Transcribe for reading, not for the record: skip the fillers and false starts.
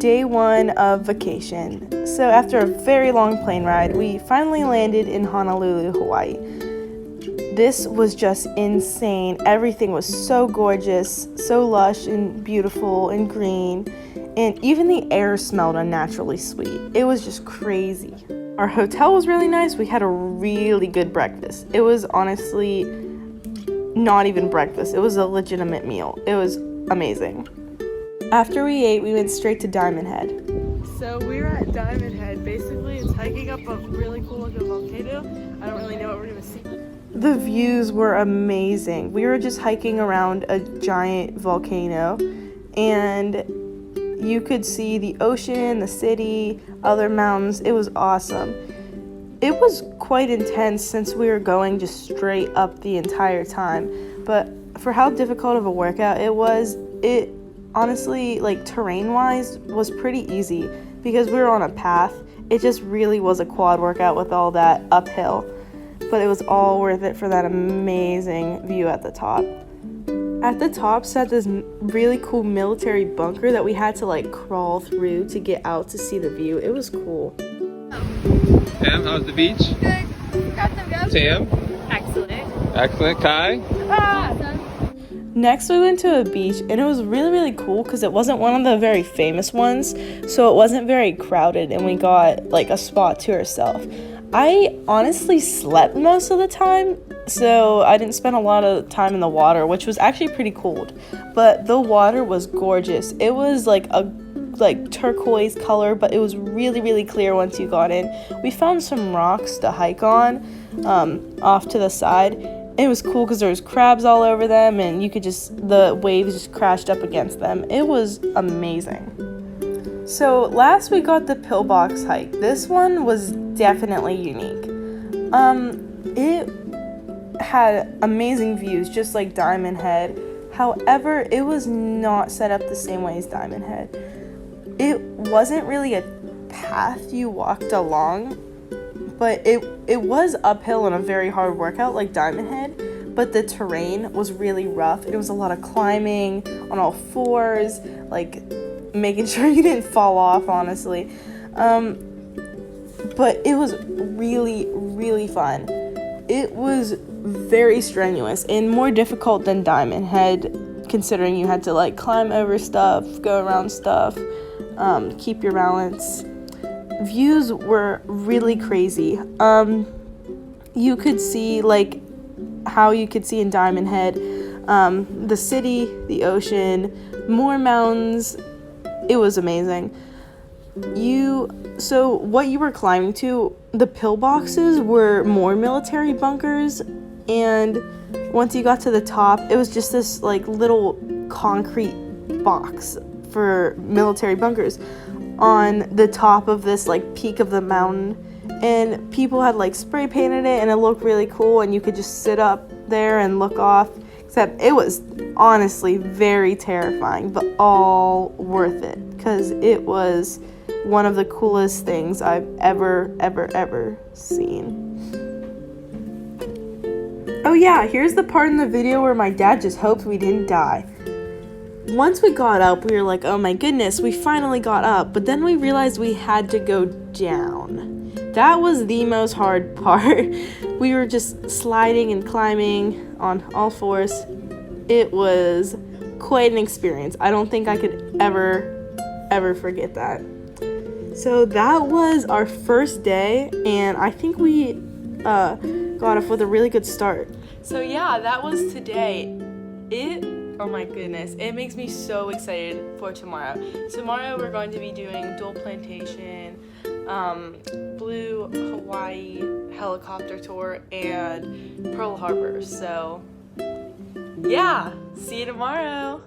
day 1 of vacation. So after a very long plane ride, we finally landed in Honolulu, Hawaii. This was just insane. Everything was so gorgeous, so lush and beautiful and green, and even the air smelled unnaturally sweet. It was just crazy. Our hotel was really nice. We had a really good breakfast. It was honestly not even breakfast. It was a legitimate meal. It was amazing. After we ate, we went straight to Diamond Head. So we're at Diamond Head. Basically, it's hiking up a really cool looking volcano. I don't really know what we're gonna see. The views were amazing. We were just hiking around a giant volcano, and you could see the ocean, the city, other mountains. It was awesome. It was quite intense since we were going just straight up the entire time, but for how difficult of a workout it was, it honestly, like terrain-wise, was pretty easy because we were on a path. It just really was a quad workout with all that uphill, but it was all worth it for that amazing view at the top. At the top sat this really cool military bunker that we had to like crawl through to get out to see the view. It was cool. Sam, how's the beach? Good. Got some good. Sam? Excellent. Kai? Next we went to a beach, and it was really cool because it wasn't one of the very famous ones, so it wasn't very crowded, and we got like a spot to ourselves. I honestly slept most of the time, so I didn't spend a lot of time in the water, which was actually pretty cold, but the water was gorgeous. It was like a turquoise color, but it was really clear once you got in. We found some rocks to hike on off to the side. It was cool because there was crabs all over them, and the waves just crashed up against them. It was amazing. So last we got the Pillbox hike. This one was definitely unique. It had amazing views, just like Diamond Head. However, it was not set up the same way as Diamond Head. It wasn't really a path you walked along, but it was uphill and a very hard workout like Diamond Head, but the terrain was really rough. It was a lot of climbing on all fours, like making sure you didn't fall off, honestly. But it was really fun. It was very strenuous and more difficult than Diamond Head, considering you had to like climb over stuff, go around stuff, keep your balance. Views were really crazy. You could see like how you could see in Diamond Head, the city, the ocean, more mountains. It was amazing. So what you were climbing to, the pillboxes were more military bunkers, and once you got to the top, it was just this like little concrete box for military bunkers on the top of this like peak of the mountain, and people had like spray painted it, and it looked really cool, and you could just sit up there and look off, except it was honestly very terrifying, but all worth it because it was one of the coolest things I've ever seen. Oh yeah, here's the part in the video where my dad just hoped we didn't die. Once we got up, we were like, oh my goodness, we finally got up, but then we realized we had to go down. That was the most hard part. We were just sliding and climbing on all fours. It was quite an experience. I don't think I could ever forget that. So that was our first day, and I think we got off with a really good start. So yeah, that was today. Oh my goodness, it makes me so excited for tomorrow. Tomorrow we're going to be doing Dual Plantation, Blue Hawaii helicopter tour, and Pearl Harbor. So yeah, see you tomorrow.